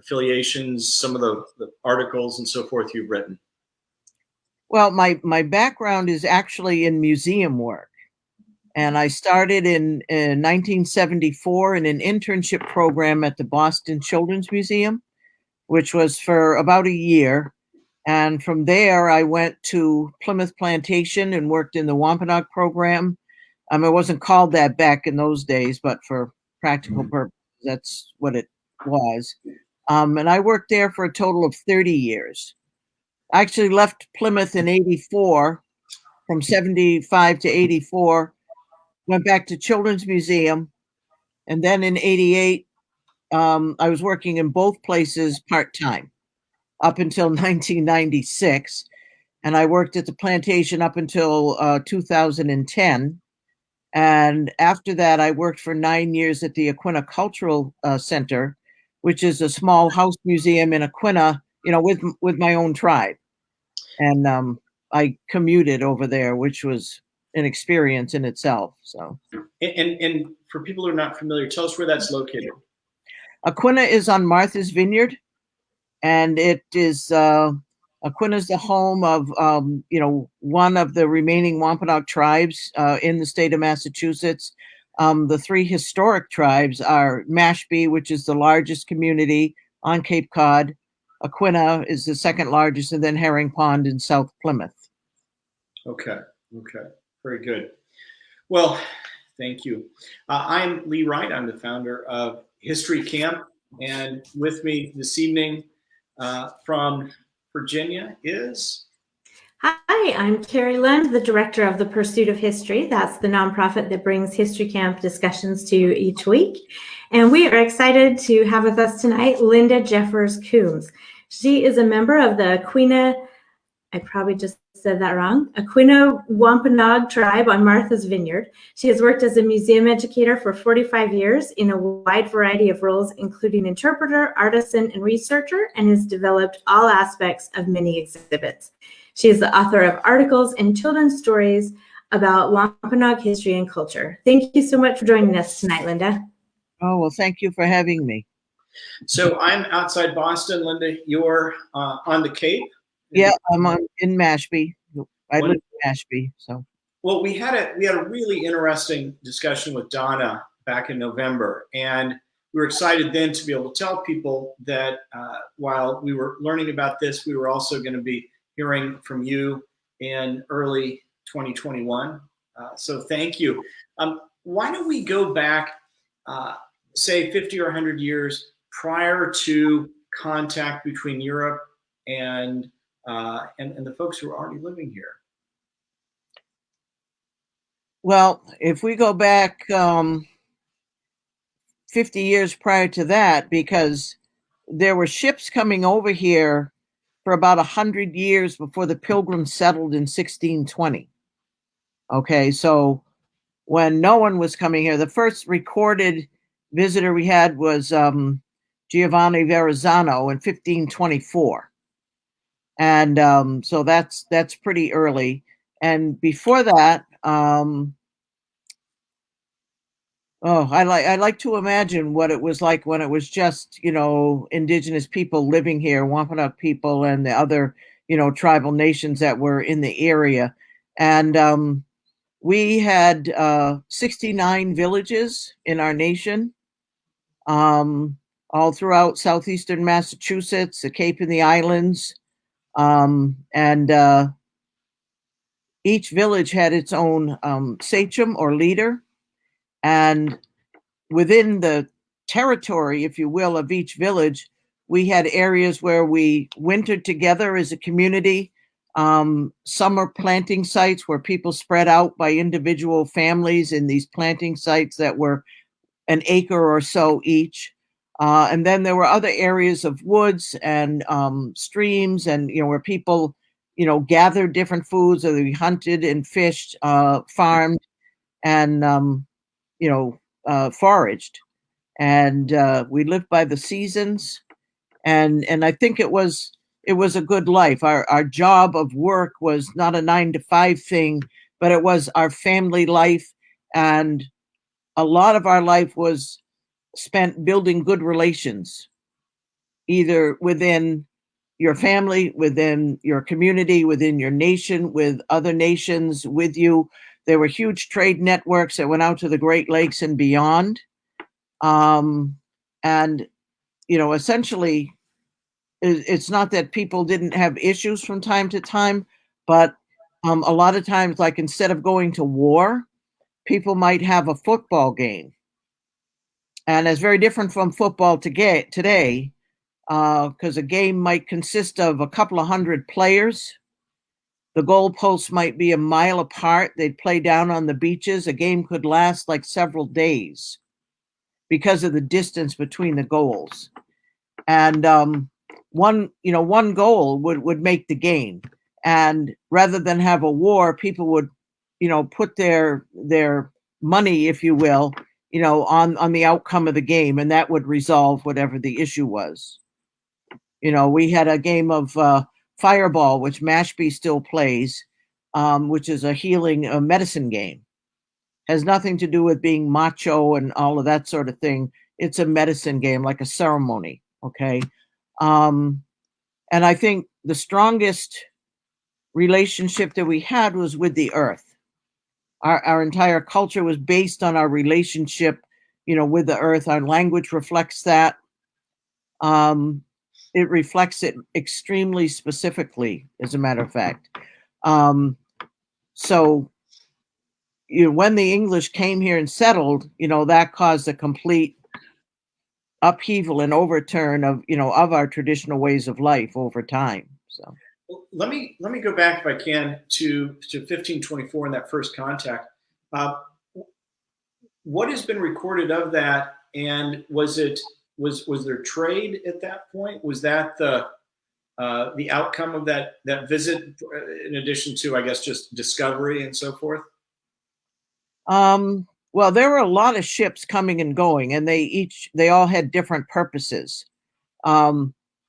affiliations, some of the articles and so forth you've written? Well, my background is actually in museum work. And I started in 1974 in an internship program at the Boston Children's Museum, which was for about a year. And from there, I went to Plymouth Plantation and worked in the Wampanoag program. It wasn't called that back in those days, but for practical purposes, that's what it was. And I worked there for a total of 30 years. I actually left Plymouth in 84, from 75 to 84. Went back to Children's Museum, and then in 88, I was working in both places part-time up until 1996, and I worked at the plantation up until 2010, and after that, I worked for 9 years at the Aquinnah Cultural Center, which is a small house museum in Aquinnah, with my own tribe, and I commuted over there, which was an experience in itself. So, and for people who are not familiar, tell us where that's located. Aquinnah is on Martha's Vineyard, and it is Aquinnah is the home of one of the remaining Wampanoag tribes in the state of Massachusetts. The three historic tribes are Mashpee, which is the largest community on Cape Cod. Aquinnah is the second largest, and then Herring Pond in South Plymouth. Okay. Very good. Well, thank you. I'm Lee Wright. I'm the founder of History Camp. And with me this evening from Virginia is... Hi, I'm Carrie Lund, the director of the Pursuit of History. That's the nonprofit that brings History Camp discussions to you each week. And we are excited to have with us tonight Linda Coombs. She is a member of the Aquinnah, I probably just said that wrong, Aquinnah Wampanoag tribe on Martha's Vineyard. She has worked as a museum educator for 45 years in a wide variety of roles, including interpreter, artisan, and researcher, and has developed all aspects of many exhibits. She is the author of articles and children's stories about Wampanoag history and culture. Thank you so much for joining us tonight, Linda. Oh, well, thank you for having me. So I'm outside Boston, Linda. You're on the Cape? Yeah, I'm in Mashpee. I live in Mashpee. So, well, we had a really interesting discussion with Donna back in November, and we were excited then to be able to tell people that while we were learning about this, we were also going to be hearing from you in early 2021. So thank you. Why don't we go back, say 50 or 100 years prior to contact between Europe and the folks who are already living here? Well, if we go back 50 years prior to that, because there were ships coming over here for about 100 years before the Pilgrims settled in 1620. Okay, so when no one was coming here, the first recorded visitor we had was Giovanni Verrazzano in 1524. And so that's pretty early. And before that, I like to imagine what it was like when it was just, indigenous people living here, Wampanoag people and the other, tribal nations that were in the area. And we had 69 villages in our nation, all throughout southeastern Massachusetts, the Cape and the islands. And each village had its own sachem or leader. And within the territory, if you will, of each village, we had areas where we wintered together as a community, summer planting sites where people spread out by individual families in these planting sites that were an acre or so each. And then there were other areas of woods and streams and, where people, gathered different foods, or they hunted and fished, farmed, and, foraged. And we lived by the seasons. And I think it was a good life. Our job of work was not a 9-to-5 thing, but it was our family life. And a lot of our life was spent building good relations, either within your family, within your community, within your nation, with other nations with you. There were huge trade networks that went out to the Great Lakes and beyond. And, essentially, it's not that people didn't have issues from time to time, but a lot of times, like instead of going to war, people might have a football game. And it's very different from football today, because a game might consist of a couple of hundred players. The goalposts might be a mile apart. They'd play down on the beaches. A game could last like several days because of the distance between the goals. And one goal would make the game. And rather than have a war, people would, put their money, if you will, on the outcome of the game, and that would resolve whatever the issue was. We had a game of Fireball, which Mashpee still plays, which is a healing, medicine game. Has nothing to do with being macho and all of that sort of thing. It's a medicine game, like a ceremony. Okay. And I think the strongest relationship that we had was with the earth. Our entire culture was based on our relationship, with the earth. Our language reflects that. It reflects it extremely specifically, as a matter of fact. So, when the English came here and settled, that caused a complete upheaval and overturn of our traditional ways of life over time. So. Let me go back, if I can, to 1524 and that first contact. What has been recorded of that, and was there trade at that point? Was that the outcome of that visit, in addition to, I guess, just discovery and so forth? Well, there were a lot of ships coming and going, and they all had different purposes.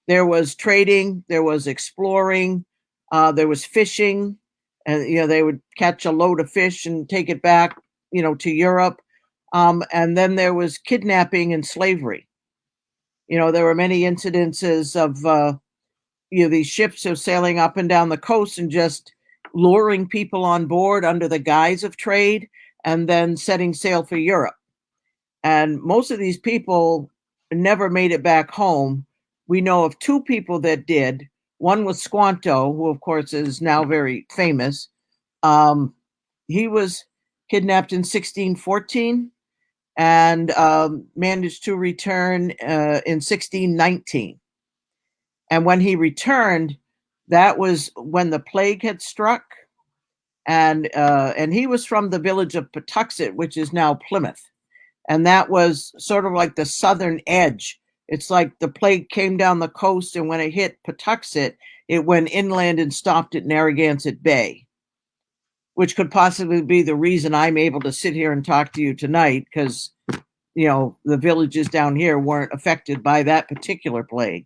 There was trading, there was exploring, there was fishing, and they would catch a load of fish and take it back, to Europe. And then there was kidnapping and slavery. There were many incidences of these ships are sailing up and down the coast and just luring people on board under the guise of trade, and then setting sail for Europe. And most of these people never made it back home. We know of two people that did. One was Squanto, who of course is now very famous. He was kidnapped in 1614 and managed to return in 1619. And when he returned, that was when the plague had struck. And he was from the village of Patuxet, which is now Plymouth. And that was sort of like the southern edge. It's like the plague came down the coast, and when it hit Patuxet, it went inland and stopped at Narragansett Bay, which could possibly be the reason I'm able to sit here and talk to you tonight, because, the villages down here weren't affected by that particular plague.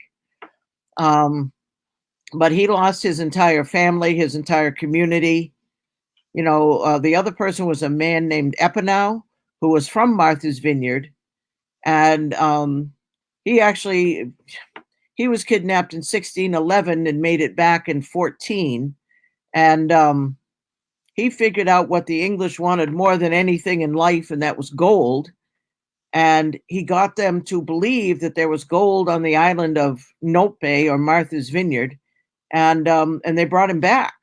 But he lost his entire family, his entire community. The other person was a man named Wampanoag, who was from Martha's Vineyard. And he was kidnapped in 1611 and made it back in 14. And he figured out what the English wanted more than anything in life, and that was gold. And he got them to believe that there was gold on the island of Nope or Martha's Vineyard. And they brought him back.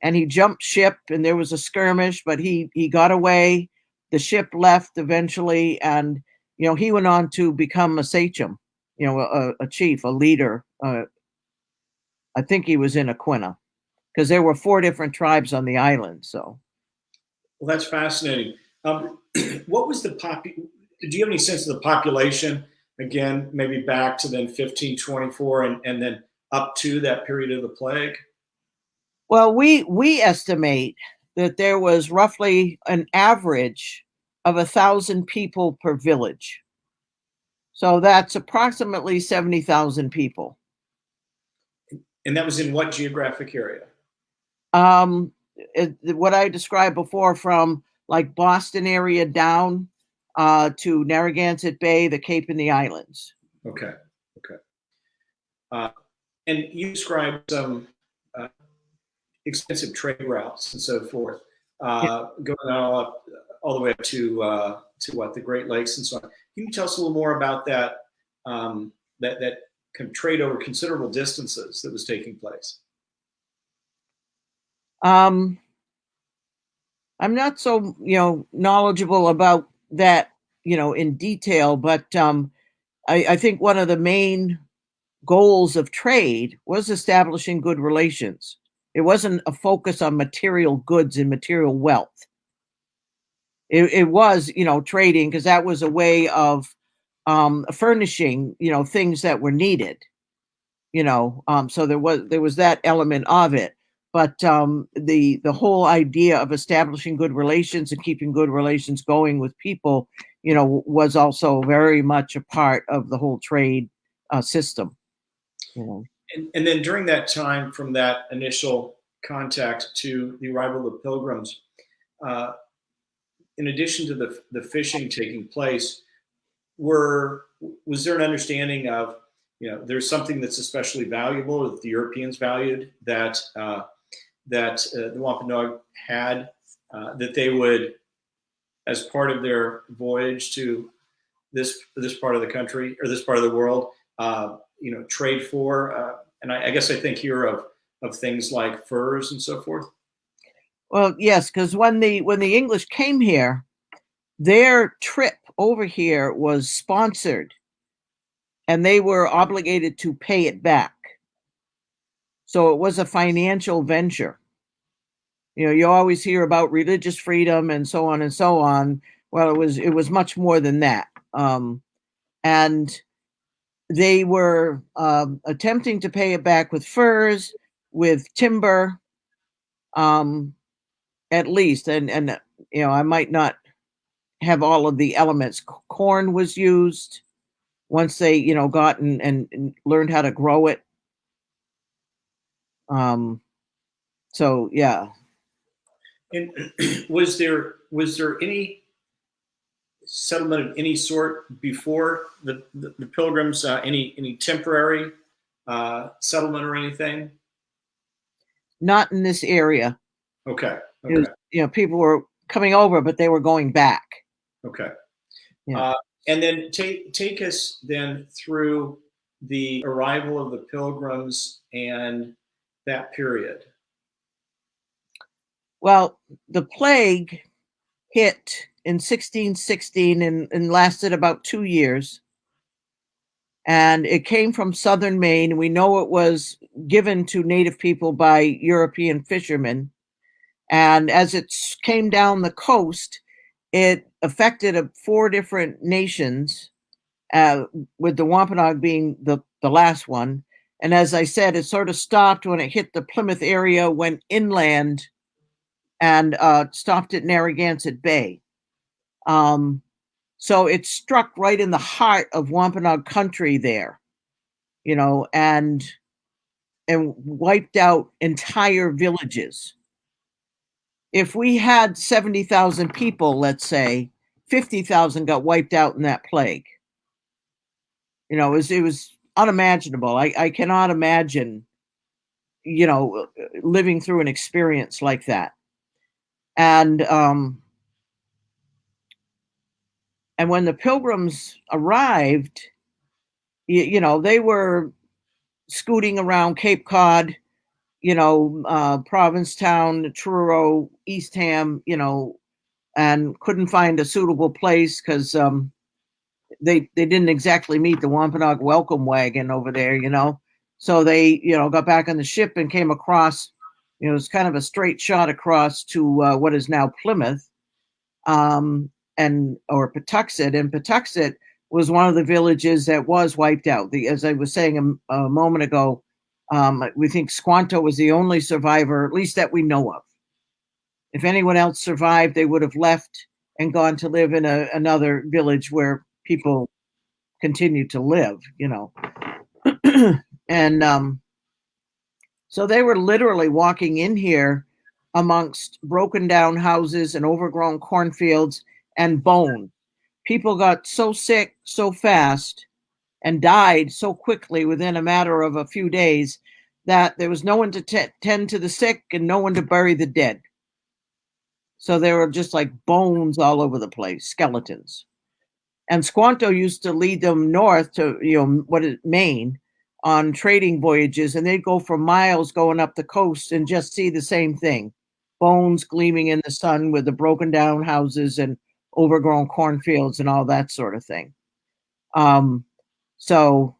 And he jumped ship, and there was a skirmish, but he got away. The ship left eventually, and he went on to become a sachem, a chief, a leader. I think he was in Aquina, because there were 4 different tribes on the island. So, well, that's fascinating. What was do you have any sense of the population? Again, maybe back to then 1524 and then up to that period of the plague? Well, we estimate that there was roughly an average of 1,000 people per village. So that's approximately 70,000 people. And that was in what geographic area? What I described before, from like Boston area down to Narragansett Bay, the Cape and the Islands. Okay. And you described some extensive trade routes and so forth, going all the way up to what, the Great Lakes and so on. Can you tell us a little more about that that kind of trade over considerable distances that was taking place? I'm not so, knowledgeable about that, in detail, but I think one of the main goals of trade was establishing good relations. It wasn't a focus on material goods and material wealth. It was, trading, because that was a way of furnishing, things that were needed. So there was that element of it. But the whole idea of establishing good relations and keeping good relations going with people, was also very much a part of the whole trade system. And then during that time, from that initial contact to the arrival of the Pilgrims, in addition to the fishing taking place, was there an understanding of, there's something that's especially valuable that the Europeans valued, that the Wampanoag had, that they would, as part of their voyage to this part of the country, or this part of the world, trade for? And I guess I think here of things like furs and so forth. Well, yes, because when the English came here, their trip over here was sponsored, and they were obligated to pay it back. So it was a financial venture. You always hear about religious freedom and so on and so on. Well, it was much more than that. And they were attempting to pay it back with furs, with timber, at least. And I might not have all of the elements. Corn was used once they, got and learned how to grow it. So yeah. And was there any settlement of any sort before the Pilgrims? Any temporary settlement or anything? Not in this area. Okay. Okay. People were coming over, but they were going back. Okay. Yeah. And then take us then through the arrival of the Pilgrims and that period. Well, the plague hit in 1616 and lasted about 2 years. And it came from southern Maine. We know it was given to native people by European fishermen. And as it came down the coast, it affected 4 different nations, with the Wampanoag being the last one. And as I said, it sort of stopped when it hit the Plymouth area, went inland, and stopped at Narragansett Bay. So it struck right in the heart of Wampanoag country there, and wiped out entire villages. If we had 70,000 people, let's say, 50,000 got wiped out in that plague. It was unimaginable. I cannot imagine, living through an experience like that. And when the Pilgrims arrived, they were scooting around Cape Cod, Provincetown, Truro, Eastham, and couldn't find a suitable place because they didn't exactly meet the Wampanoag welcome wagon over there, So they, got back on the ship and came across, it was kind of a straight shot across to what is now Plymouth, or Patuxet. And Patuxet was one of the villages that was wiped out. As I was saying a moment ago, we think Squanto was the only survivor, at least that we know of. If anyone else survived, they would have left and gone to live in another village where people continued to live, And so they were literally walking in here amongst broken down houses and overgrown cornfields and bone. People got so sick so fast, and died so quickly within a matter of a few days that there was no one to tend to the sick and no one to bury the dead. So there were just like bones all over the place, skeletons. And Squanto used to lead them north to, Maine on trading voyages, and they'd go for miles going up the coast and just see the same thing. Bones gleaming in the sun with the broken down houses and overgrown cornfields and all that sort of thing. So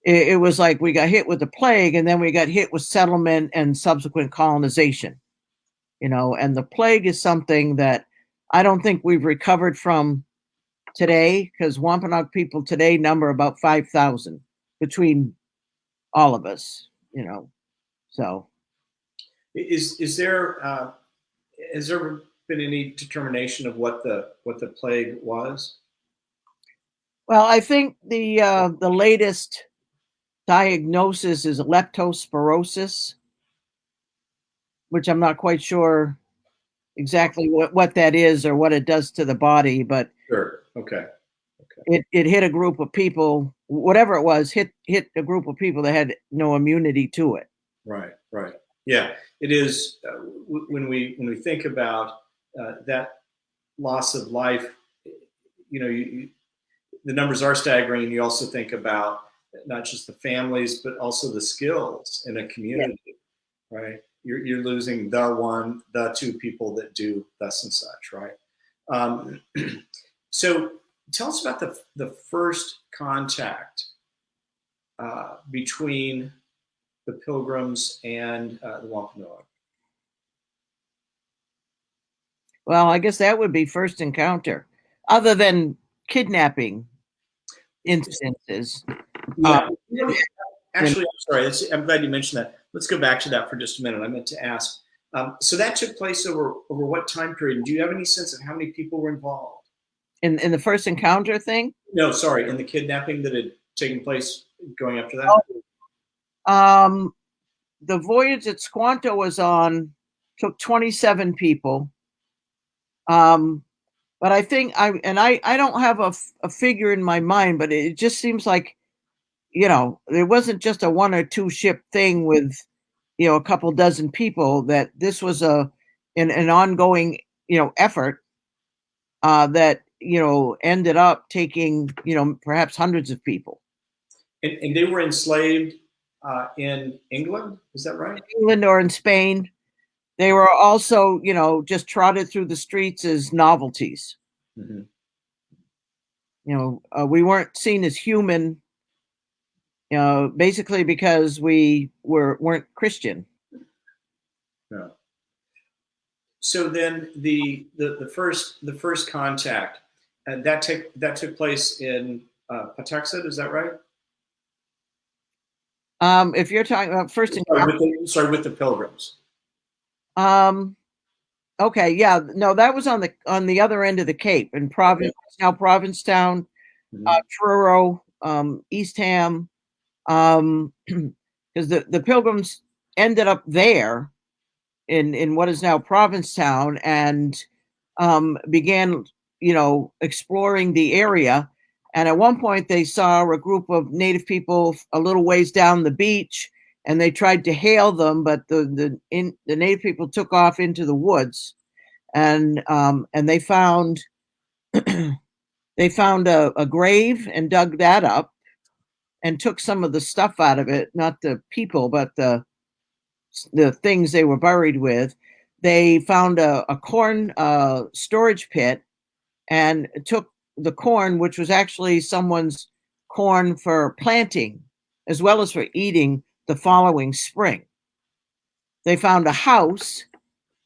it was like we got hit with the plague, and then we got hit with settlement and subsequent colonization. And the plague is something that I don't think we've recovered from today, because Wampanoag people today number about 5,000 between all of us, so. Is there, has there been any determination of what the plague was? Well, I think the latest diagnosis is leptospirosis, which I'm not quite sure exactly what that is or what it does to the body, but Sure. Okay. It hit a group of people, whatever it was, hit a group of people that had no immunity to it. Right. Yeah, it is. When we think about that loss of life, the numbers are staggering. You also think about not just the families, but also the skills in a community, yeah. Right? You're losing the two people that do thus and such, right? So tell us about the first contact between the Pilgrims and the Wampanoag. Well, I guess that would be first encounter, other than kidnapping instances. Yeah. Actually, I'm sorry. I'm glad you mentioned that. Let's go back to that for just a minute. I meant to ask. So that took place over what time period? Do you have any sense of how many people were involved? In the first encounter thing? No, sorry, in the kidnapping that had taken place going after that? The voyage that Squanto was on took 27 people. But I think I don't have a figure in my mind, but it just seems like, it wasn't just a one or two ship thing with, a couple dozen people, that this was an ongoing, effort that, ended up taking, perhaps hundreds of people. And they were enslaved in England, is that right? England or in Spain. They were also, just trotted through the streets as novelties. Mm-hmm. We weren't seen as human, basically because we weren't Christian. No. So then the first contact, and that took place in Patuxent, is that right? If you're talking about first with the Pilgrims. Okay, yeah, no, that was on the other end of the Cape in Providence, now Provincetown, mm-hmm. Truro, Eastham, because the Pilgrims ended up there in what is now Provincetown and began, exploring the area. And at one point they saw a group of native people a little ways down the beach, and they tried to hail them, but the native people took off into the woods, and they found a grave and dug that up and took some of the stuff out of it, not the people, but the things they were buried with. They found a corn storage pit and took the corn, which was actually someone's corn for planting as well as for eating the following spring. They found a house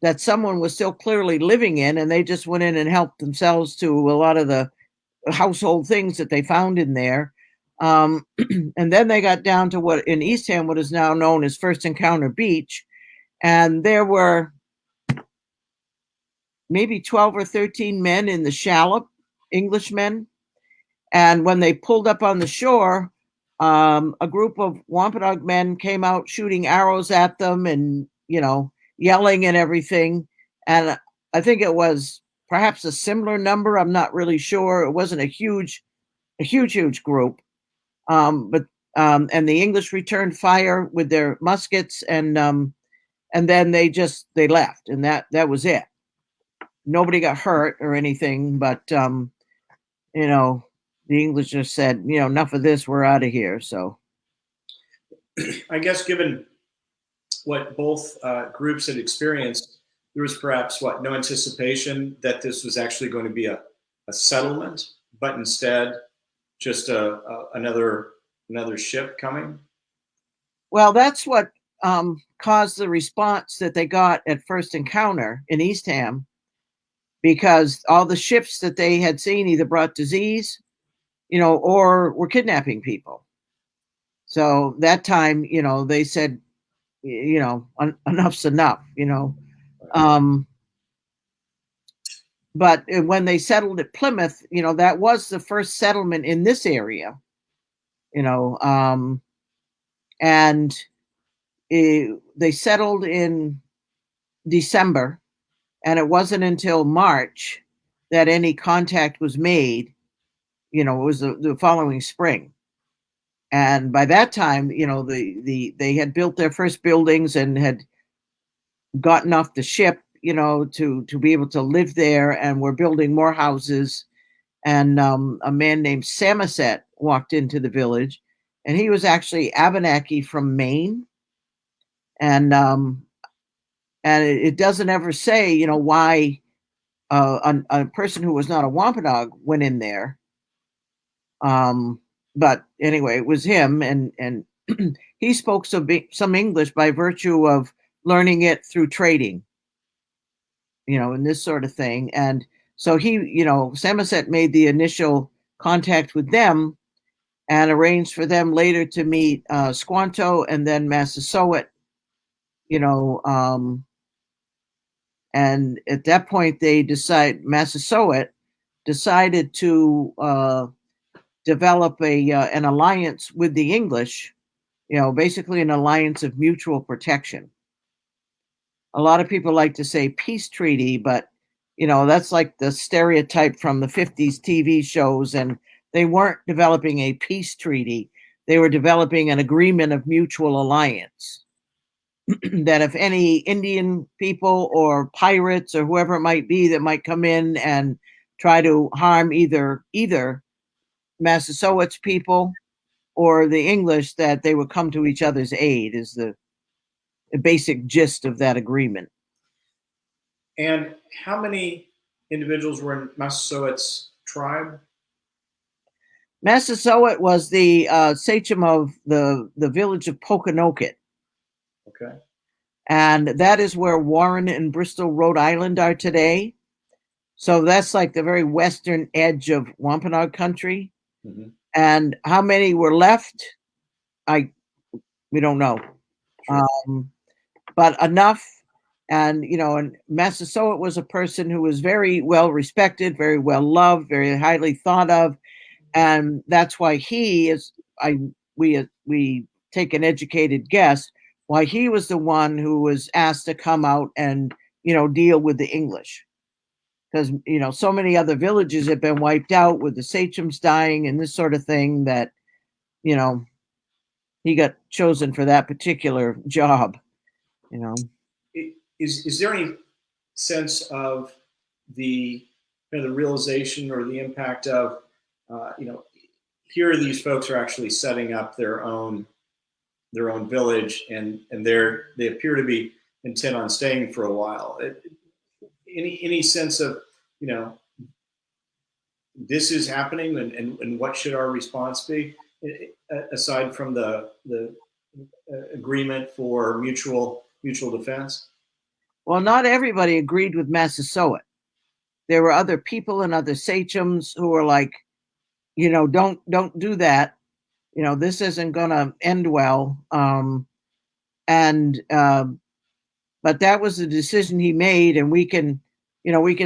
that someone was still clearly living in, and they just went in and helped themselves to a lot of the household things that they found in there. And then they got down to what in Eastham, what is now known as First Encounter Beach. And there were maybe 12 or 13 men in the shallop, Englishmen. And when they pulled up on the shore, a group of Wampanoag men came out shooting arrows at them and, yelling and everything. And I think it was perhaps a similar number. I'm not really sure. It wasn't a huge group. But and the English returned fire with their muskets, and then they left, and that was it. Nobody got hurt or anything, but you know, the English just said, you know, enough of this, we're out of here. So I guess given what both groups had experienced, there was perhaps no anticipation that this was actually going to be a settlement, but instead just another ship coming. Well, that's what caused the response that they got at first encounter in Eastham, because all the ships that they had seen either brought disease, you know, or were kidnapping people. So that time, you know, they said, you know, enough's enough, you know. But when they settled at Plymouth, you know, that was the first settlement in this area, you know, and they settled in December, and it wasn't until March that any contact was made. You know, it was the following spring. And by that time, you know, they had built their first buildings and had gotten off the ship, you know, to be able to live there, and were building more houses. And a man named Samoset walked into the village, and he was actually Abenaki from Maine. And it doesn't ever say, you know, why a person who was not a Wampanoag went in there. But anyway, it was him, and he spoke some English by virtue of learning it through trading, you know, and this sort of thing. And so he, you know, Samoset made the initial contact with them and arranged for them later to meet Squanto and then Massasoit, you know, and at that point Massasoit decided to develop an alliance with the English, you know, basically an alliance of mutual protection. A lot of people like to say peace treaty, but, you know, that's like the stereotype from the 50s TV shows, and they weren't developing a peace treaty. They were developing an agreement of mutual alliance that if any Indian people or pirates or whoever it might be that might come in and try to harm either Massasoit's people or the English, that they would come to each other's aid, is the basic gist of that agreement. And how many individuals were in Massasoit's tribe? Massasoit was the sachem of the village of Pokanoket. Okay. And that is where Warren and Bristol, Rhode Island are today. So that's like the very western edge of Wampanoag country. Mm-hmm. And how many were left, we don't know. Sure. But enough. And, you know, and Massasoit was a person who was very well respected, very well loved, very highly thought of. And that's why we take an educated guess, why he was the one who was asked to come out and, you know, deal with the English. Because, you know, so many other villages have been wiped out with the sachems dying and this sort of thing, that, you know, he got chosen for that particular job, you know. Is there any sense of the realization or the impact of, you know, here these folks are actually setting up their own village, and they appear to be intent on staying for a while. Any sense of, you know, this is happening, and what should our response be, aside from the agreement for mutual defense? Well, not everybody agreed with Massasoit. There were other people and other sachems who were like, you know, don't do that. You know, this isn't going to end well. But that was the decision he made, and we can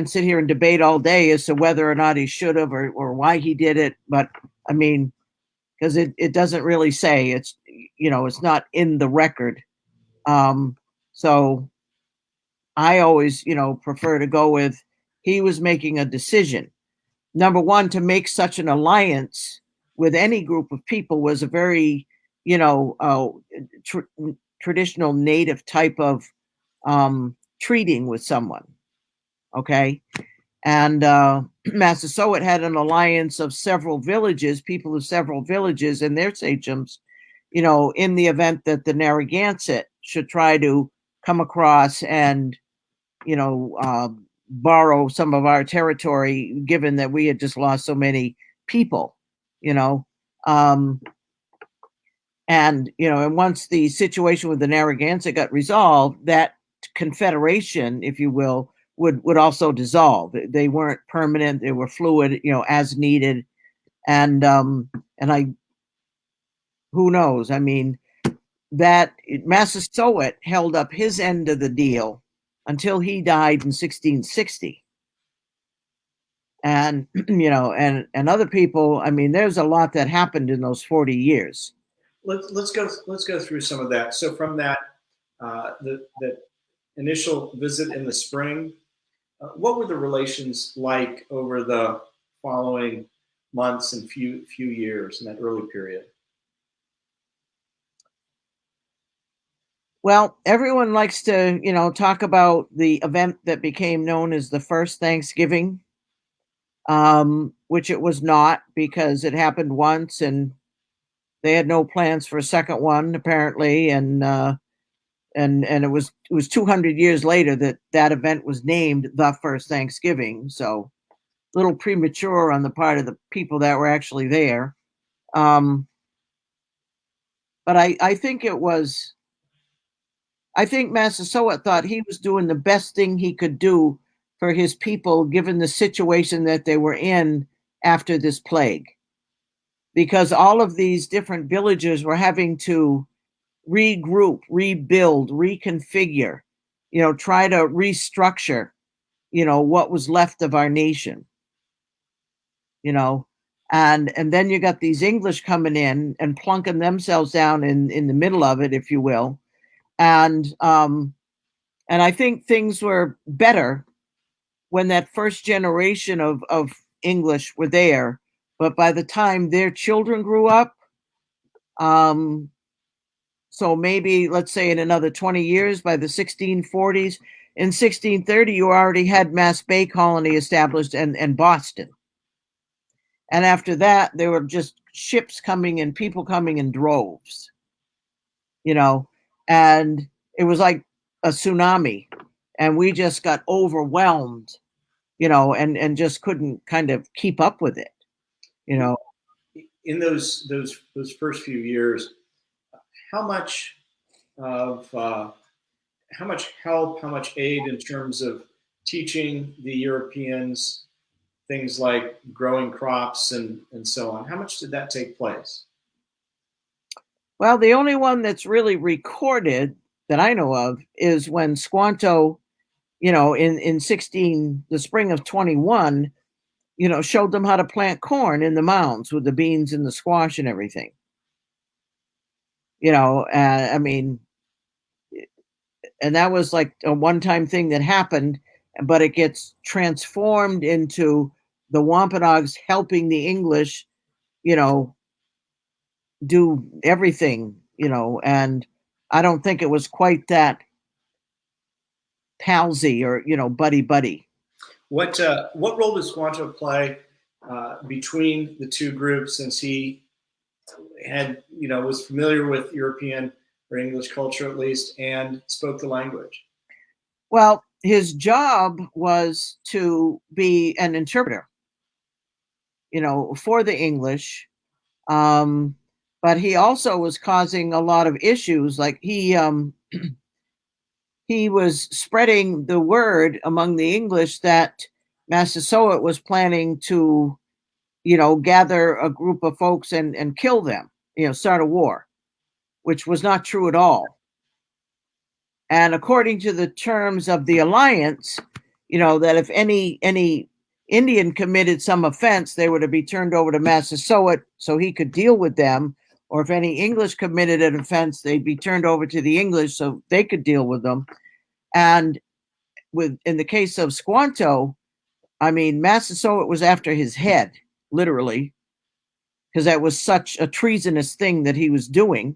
sit here and debate all day as to whether or not he should have or why he did it. But I mean, because it doesn't really say, it's, you know, it's not in the record. So I always, you know, prefer to go with, he was making a decision. Number one, to make such an alliance with any group of people was a very, traditional native type of treating with someone. Okay. And Massasoit had an alliance of several villages, people of several villages and their sachems, in the event that the Narragansett should try to come across and, borrow some of our territory, given that we had just lost so many people, um, and once the situation with the Narragansett got resolved, that confederation, if you will, would also dissolve. They weren't permanent; they were fluid, as needed. And I, who knows? I mean, that Massasoit held up his end of the deal until he died in 1660. And and other people. I mean, there's a lot that happened in those 40 years. Let's go through some of that. So from that the initial visit in the spring, what were the relations like over the following months and few years in that early period? Well, everyone likes to, talk about the event that became known as the first Thanksgiving, which it was not, because it happened once and they had no plans for a second one, apparently, and it was 200 years later that event was named the first Thanksgiving. So a little premature on the part of the people that were actually there. But I think Massasoit thought he was doing the best thing he could do for his people, given the situation that they were in after this plague, because all of these different villages were having to regroup, rebuild, reconfigure, try to restructure, what was left of our nation, and then you got these English coming in and plunking themselves down in the middle of it, if you will. And I think things were better when that first generation of English were there. But by the time their children grew up, so maybe, let's say, in another 20 years, by the 1640s, in 1630, you already had Mass Bay Colony established and Boston. And after that, there were just ships coming and people coming in droves, and it was like a tsunami. And we just got overwhelmed, and just couldn't kind of keep up with it, In those first few years, how much of how much help, how much aid in terms of teaching the Europeans things like growing crops and so on, how much did that take place? Well, the only one that's really recorded that I know of is when Squanto, in the spring of 21, showed them how to plant corn in the mounds with the beans and the squash and everything. I mean, and that was like a one-time thing that happened, but it gets transformed into the Wampanoags helping the English, do everything, and I don't think it was quite that palsy or, buddy. What role does Squanto play between the two groups, since he had, was familiar with European or English culture at least, and spoke the language? Well, his job was to be an interpreter, for the English. But he also was causing a lot of issues. Like he was spreading the word among the English that Massasoit was planning to, gather a group of folks and kill them, start a war, which was not true at all. And according to the terms of the alliance, that if any Indian committed some offense, they were to be turned over to Massasoit so he could deal with them. Or if any English committed an offense, they'd be turned over to the English so they could deal with them. And in the case of Squanto, I mean, Massasoit was after his head, literally. because that was such a treasonous thing that he was doing.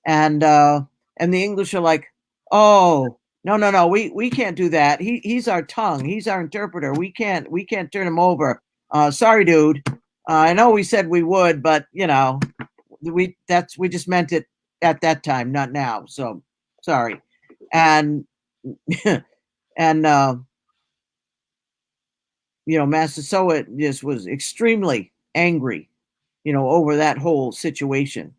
And the English are like, oh, no, we can't do that. He's our tongue. He's our interpreter. We can't turn him over. Sorry, dude. I know we said we would, but we just meant it at that time, not now. So sorry. And and Massasoit just was extremely angry, over that whole situation.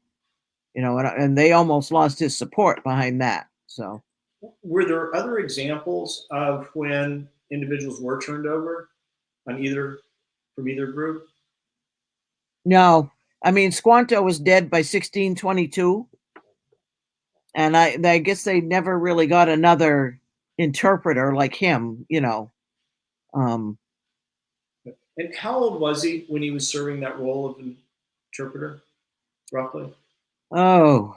And they almost lost his support behind that. So, were there other examples of when individuals were turned over from either group? no, I mean, Squanto was dead by 1622. And I guess they never really got another interpreter like him, And how old was he when he was serving that role of interpreter, roughly? Oh,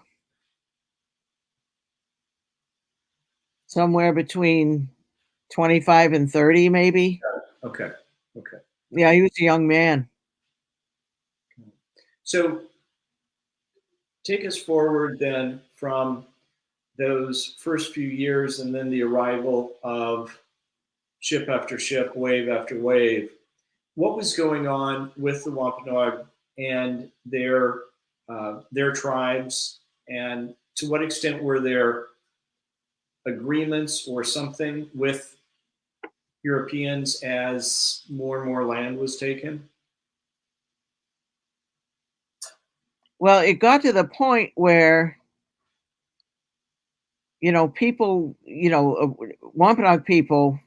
somewhere between 25 and 30, maybe. Okay. Yeah, he was a young man. So take us forward then from those first few years and then the arrival of ship after ship, wave after wave. What was going on with the Wampanoag and their tribes, and to what extent were there agreements or something with Europeans as more and more land was taken? Well, it got to the point where, people, Wampanoag people,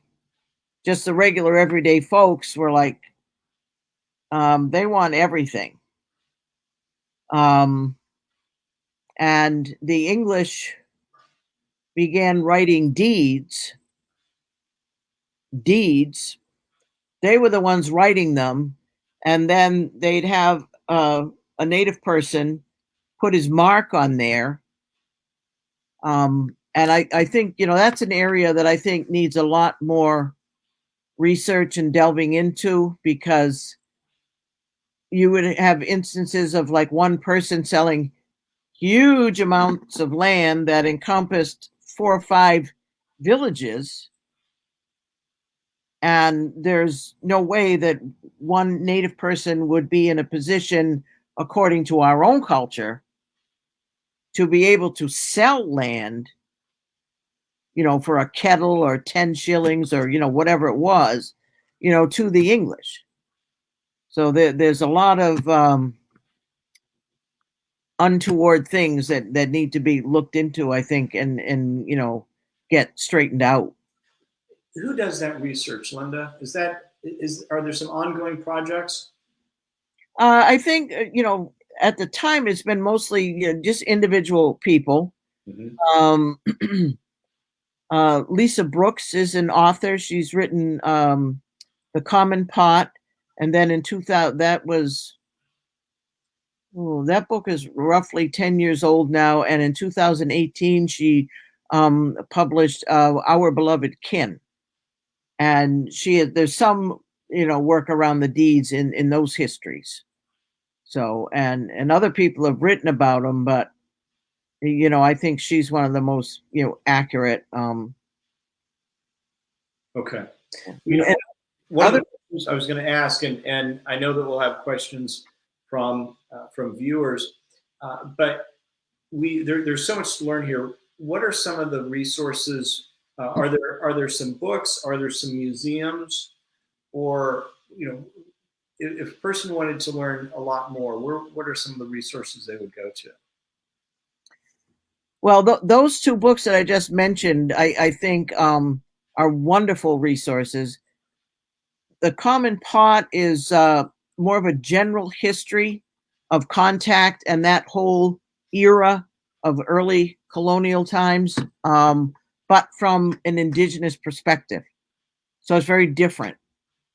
just the regular everyday folks, were like, they want everything. And the English began writing deeds. They were the ones writing them, and then they'd have a native person put his mark on there. And I think, that's an area that I think needs a lot more research and delving into, because you would have instances of like one person selling huge amounts of land that encompassed 4 or 5 villages. And there's no way that one native person would be in a position, according to our own culture, to be able to sell land, for a kettle or 10 shillings or, whatever it was, to the English. So there's a lot of untoward things that need to be looked into, I think, and get straightened out. Who does that research, Linda? Are there some ongoing projects? I think, at the time it's been mostly just individual people. Mm-hmm. Lisa Brooks is an author. She's written The Common Pot, and then in 2000, that book is roughly 10 years old now, and in 2018 she published Our Beloved Kin, and there's some work around the deeds in those histories. So and other people have written about them, but I think she's one of the most accurate. Okay. And One of the questions I was going to ask, and I know that we'll have questions from viewers, but there's so much to learn here. What are some of the resources? Are there some books? Are there some museums? Or if a person wanted to learn a lot more, what are some of the resources they would go to? Well, those 2 books that I just mentioned, I think are wonderful resources. The Common Pot is more of a general history of contact and that whole era of early colonial times, but from an indigenous perspective. So it's very different,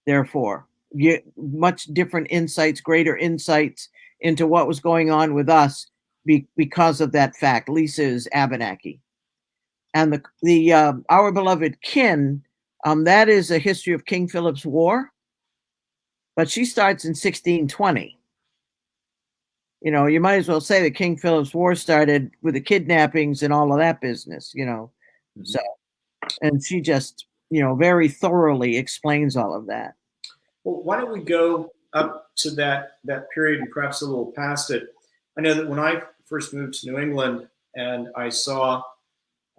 therefore. You get much different insights, greater insights into what was going on with us because of that fact. Lisa is Abenaki. And the Our Beloved Kin, that is a history of King Philip's War, but she starts in 1620. you know, you might as well say that King Philip's War started with the kidnappings and all of that business, you know. Mhm. So, and she just, you know, very thoroughly explains all of that. Well, why don't we go up to that period and perhaps a little past it? I know that when I first moved to New England and I saw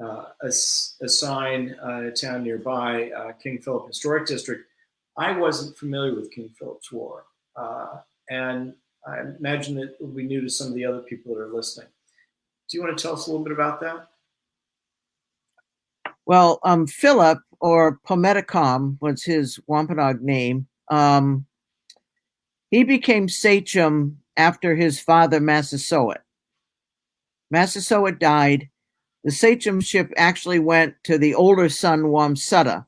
a sign in a town nearby, King Philip Historic District, I wasn't familiar with King Philip's War, and I imagine that it will be new to some of the other people that are listening. Do you want to tell us a little bit about that? Well, Philip, or Pometacom was his Wampanoag name. He became sachem after his father Massasoit. Massasoit died. The sachemship actually went to the older son Wamsutta,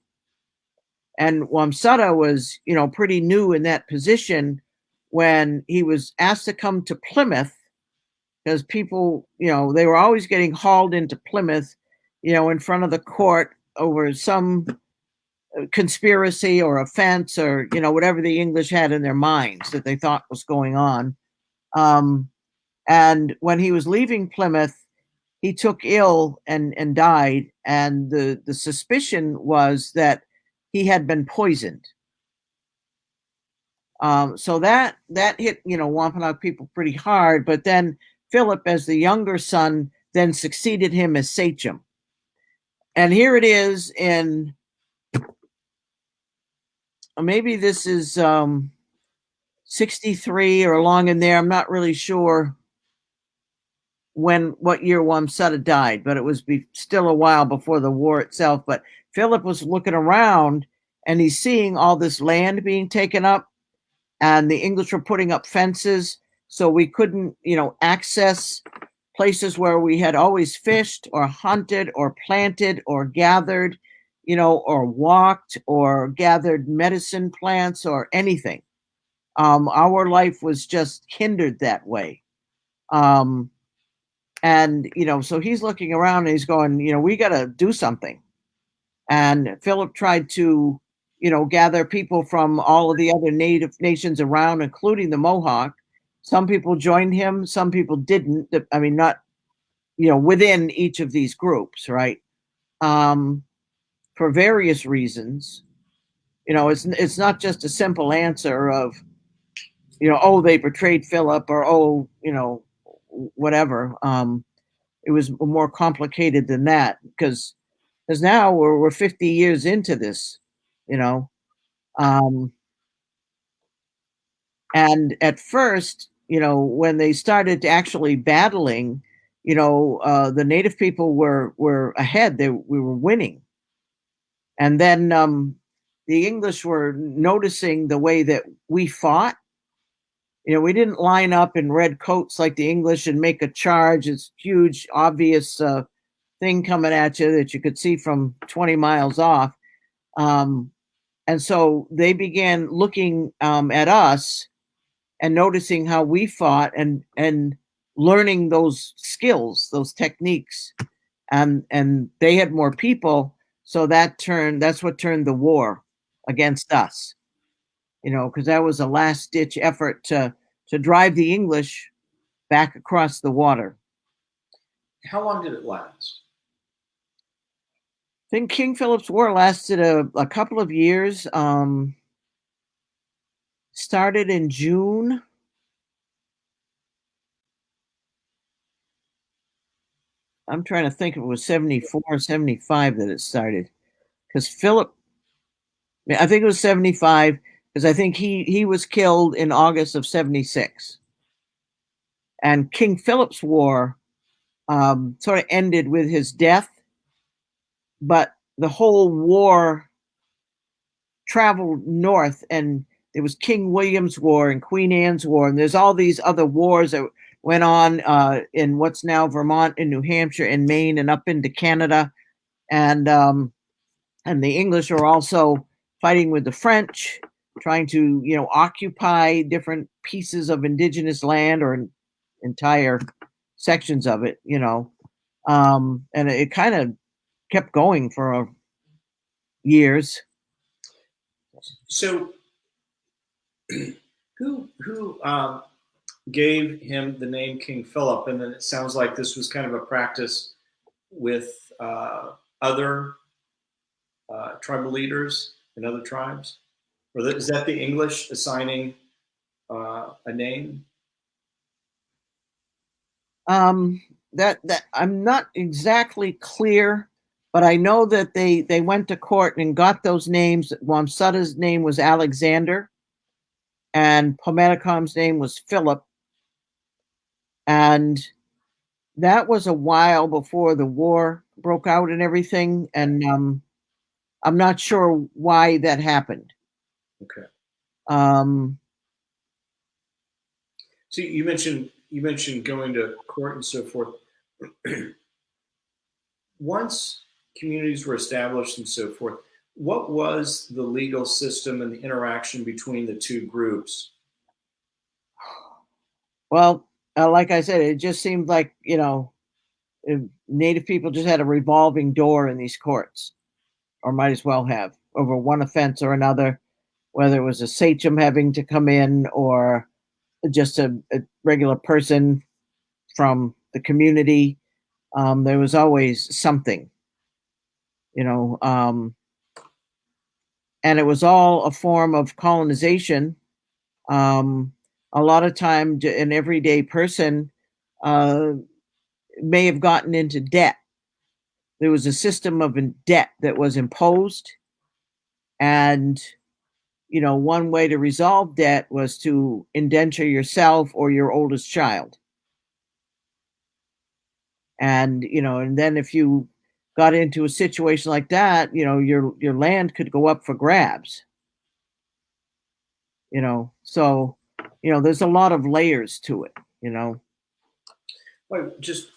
and Wamsutta was, you know, pretty new in that position when he was asked to come to Plymouth, because people, you know, they were always getting hauled into Plymouth, you know, in front of the court over some conspiracy or offense, or, you know, whatever the English had in their minds that they thought was going on. And when he was leaving Plymouth, he took ill and died. And the suspicion was that he had been poisoned. So that hit, you know, Wampanoag people pretty hard. But then Philip, as the younger son, then succeeded him as sachem. And here it is in, maybe this is 63 or along in there. I'm not really sure what year Wamsutta died, but it was still a while before the war itself. But Philip was looking around and he's seeing all this land being taken up, and the English were putting up fences so we couldn't, you know, access places where we had always fished or hunted or planted or gathered, you know, or walked or gathered medicine plants or anything. Our life was just hindered that way. And, you know, so he's looking around and he's going, you know, we got to do something. And Philip tried to, you know, gather people from all of the other native nations around, including the Mohawk. Some people joined him, some people didn't. I mean, not, you know, within each of these groups, right? For various reasons. You know, it's not just a simple answer of, you know, oh, they betrayed Philip, or oh, you know, whatever. It was more complicated than that, because now we're 50 years into this, you know. And at first, you know, when they started actually battling, you know, the native people were ahead. We were winning. And then the English were noticing the way that we fought. You know, we didn't line up in red coats like the English and make a charge. It's huge, obvious thing coming at you that you could see from 20 miles off. And so they began looking at us and noticing how we fought, and learning those skills, those techniques. And they had more people. So that's what turned the war against us, you know, because that was a last ditch effort to drive the English back across the water. How long did it last? I think King Philip's War lasted a couple of years. Started in June. I'm trying to think if it was 74 or 75 that it started. Because Philip, I think it was 75, because I think he was killed in August of 76. And King Philip's War sort of ended with his death, but the whole war traveled north, and there was King William's War and Queen Anne's War, and there's all these other wars that went on in what's now Vermont and New Hampshire and Maine and up into Canada. And the English are also fighting with the French, trying to, you know, occupy different pieces of indigenous land or entire sections of it, you know. And it kind of kept going for years. So, who gave him the name King Philip, and then it sounds like this was kind of a practice with other tribal leaders in other tribes? Or is that the English assigning a name? That I'm not exactly clear, but I know that they went to court and got those names. Wamsuta's name was Alexander, and Pometacom's name was Philip, and that was a while before the war broke out and everything. And I'm not sure why that happened. Okay. Um, So you mentioned going to court and so forth. Once communities were established and so forth, what was the legal system and the interaction between the two groups? well, like I said, it just seemed like, Native people just had a revolving door in these courts, or might as well have, over one offense or another, whether it was a sachem having to come in or just a regular person from the community. There was always something, and it was all a form of colonization. A lot of time, an everyday person uh, may have gotten into debt. There was a system of debt that was imposed, and one way to resolve debt was to indenture yourself or your oldest child. And then if you got into a situation like that, your land could go up for grabs. So there's a lot of layers to it. Well,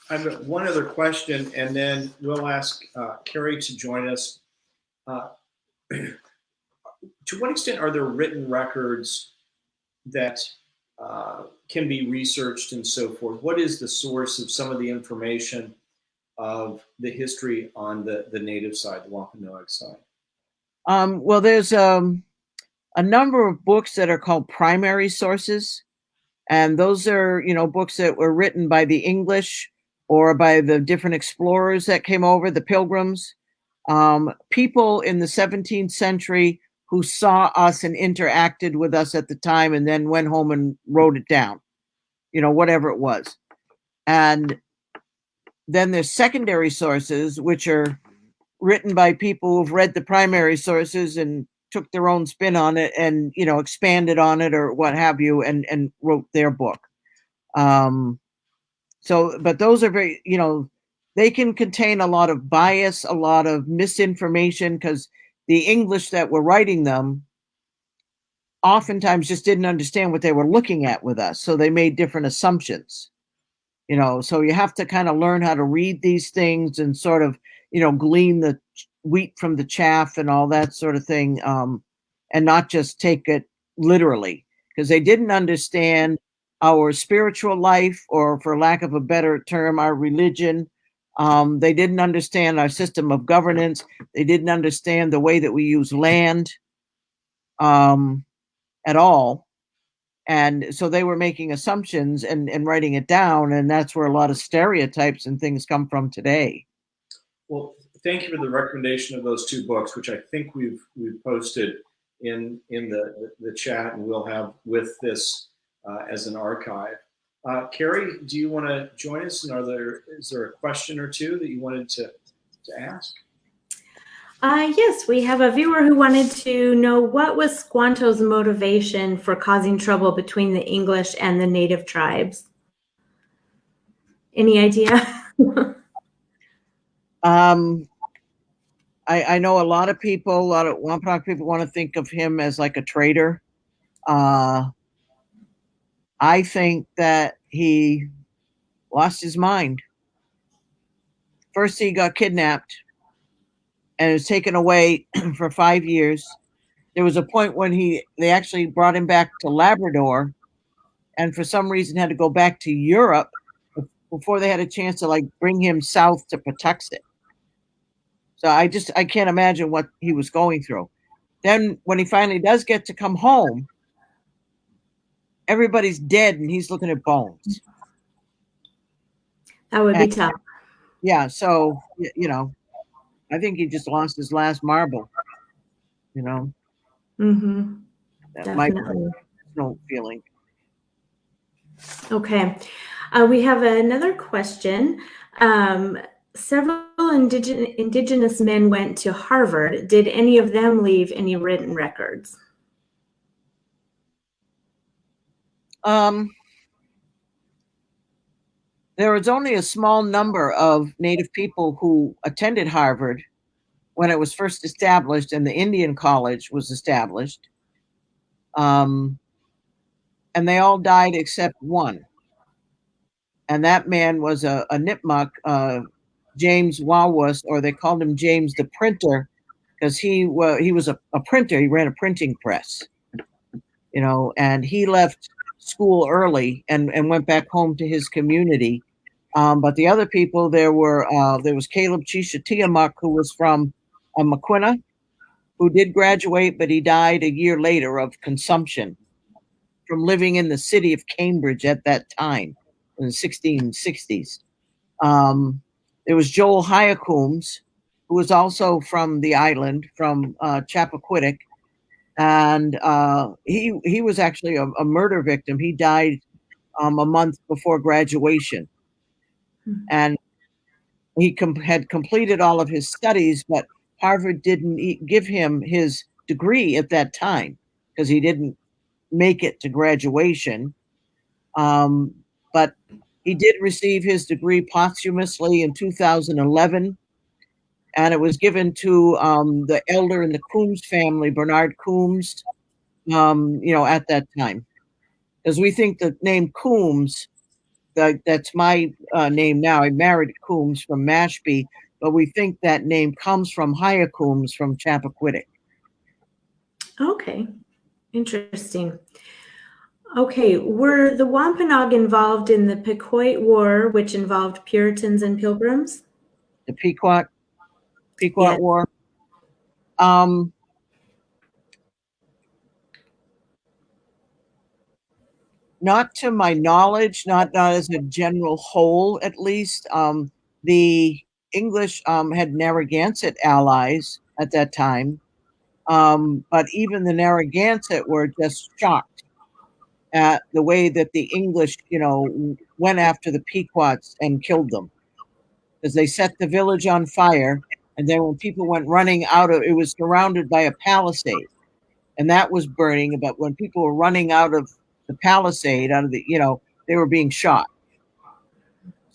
I've got one other question, and then we'll ask Carrie to join us. Uh, to what extent are there written records that can be researched and so forth? What is the source of some of the information of the history on the native side, the Wampanoag side? Well, there's a number of books that are called primary sources, and those are books that were written by the English or by the different explorers that came over, the Pilgrims, people in the 17th century who saw us and interacted with us at the time and then went home and wrote it down, whatever it was. And then there's secondary sources, which are written by people who've read the primary sources and took their own spin on it and, expanded on it or what have you, and wrote their book. But those are very, they can contain a lot of bias, a lot of misinformation, because the English that were writing them oftentimes just didn't understand what they were looking at with us. So they made different assumptions, so you have to kind of learn how to read these things and sort of, glean the wheat from the chaff and all that sort of thing. And not just take it literally, because they didn't understand our spiritual life, or for lack of a better term, our religion. They didn't understand our system of governance. They didn't understand the way that we use land at all. And so they were making assumptions and writing it down. And that's where a lot of stereotypes and things come from today. Well, thank you for the recommendation of those two books, which I think we've posted in the chat, and we'll have with this as an archive. Carrie, do you want to join us? And is there a question or two that you wanted to ask? Yes, we have a viewer who wanted to know what was Squanto's motivation for causing trouble between the English and the native tribes. Any idea? I know a lot of Wampanoag people want to think of him as like a traitor. I think that he lost his mind. First, he got kidnapped and was taken away for 5 years. There was a point when they actually brought him back to Labrador, and for some reason had to go back to Europe before they had a chance to bring him south to Patuxent. So I can't imagine what he was going through. Then when he finally does get to come home, everybody's dead and he's looking at bones. That would And, be tough. yeah, so I think he just lost his last marble. Mm-hmm. That might be Definitely. no feeling. Okay. We have another question. Several indigenous men went to Harvard. Did any of them leave any written records? There was only a small number of Native people who attended Harvard when it was first established and the Indian College was established. And they all died except one. And that man was a Nipmuc, James Wawas, or they called him James the Printer, because he was a printer. He ran a printing press, and he left school early and went back home to his community. But the other people, there was Caleb Chisha Tiamak, who was from Maquina, who did graduate, but he died a year later of consumption from living in the city of Cambridge at that time in the 1660s. There was Joel Coombs, who was also from the island, from Chappaquiddick, and he was actually a murder victim. He died a month before graduation, and he had completed all of his studies, but Harvard didn't give him his degree at that time because he didn't make it to graduation. But he did receive his degree posthumously in 2011, and it was given to the elder in the Coombs family, Bernard Coombs, at that time. Because we think the name Coombs, that's my name now. I married Coombs from Mashpee, but we think that name comes from Haya Coombs from Chappaquiddick. Okay, interesting. Okay, were the Wampanoag involved in the Pequot War, which involved Puritans and Pilgrims? The Pequot Yes. War. Not to my knowledge, not as a general whole, at least. The English had Narragansett allies at that time, but even the Narragansett were just shocked at the way that the English, went after the Pequots and killed them, because they set the village on fire, and then when people went running out of it, was surrounded by a palisade, and that was burning. But when people were running out of the palisade, out of the, they were being shot.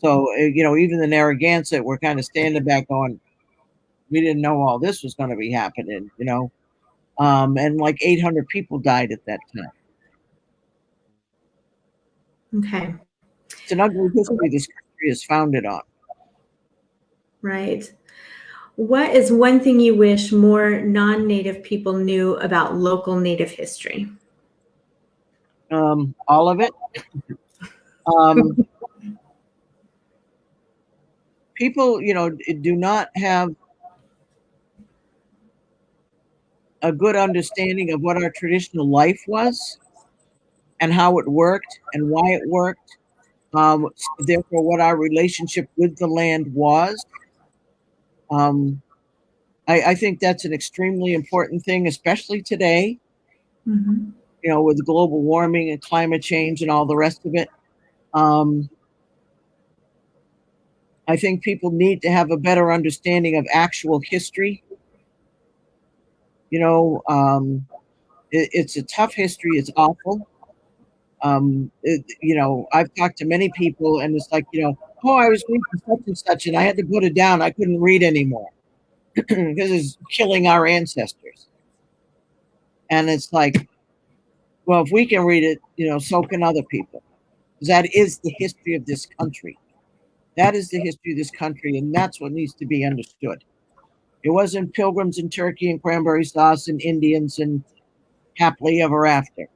So, even the Narragansett were kind of standing back going, we didn't know all this was going to be happening, and like 800 people died at that time. Okay. It's an ugly history this country is founded on. Right. What is one thing you wish more non-Native people knew about local Native history? All of it. People, do not have a good understanding of what our traditional life was and how it worked and why it worked. Therefore, what our relationship with the land was. I think that's an extremely important thing, especially today, Mm-hmm. With global warming and climate change and all the rest of it. I think people need to have a better understanding of actual history. It's a tough history. It's awful. I've talked to many people, and it's like, oh, I was reading such and such, and I had to put it down. I couldn't read anymore because it's killing our ancestors. And it's like, well, if we can read it, so can other people. That is the history of this country. That is the history of this country, and that's what needs to be understood. It wasn't pilgrims and turkey and cranberry sauce and Indians and happily ever after.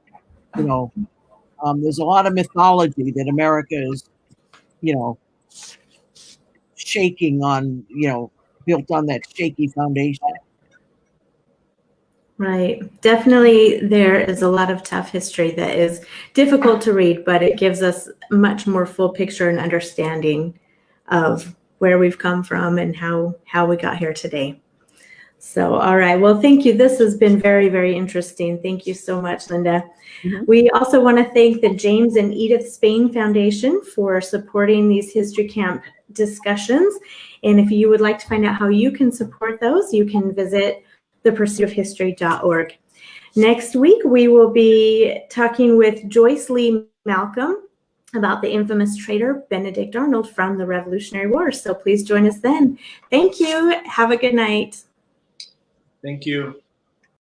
There's a lot of mythology that America is, shaking on, built on that shaky foundation. Right. Definitely, there is a lot of tough history that is difficult to read, but it gives us much more full picture and understanding of where we've come from and how we got here today. So, all right. Well, thank you. This has been very, very interesting. Thank you so much, Linda. Mhm. We also want to thank the James and Edith Spain Foundation for supporting these History Camp discussions. And if you would like to find out how you can support those, you can visit thepursuitofhistory.org. Next week, we will be talking with Joyce Lee Malcolm about the infamous traitor Benedict Arnold from the Revolutionary War. So please join us then. Thank you. Have a good night. Thank you.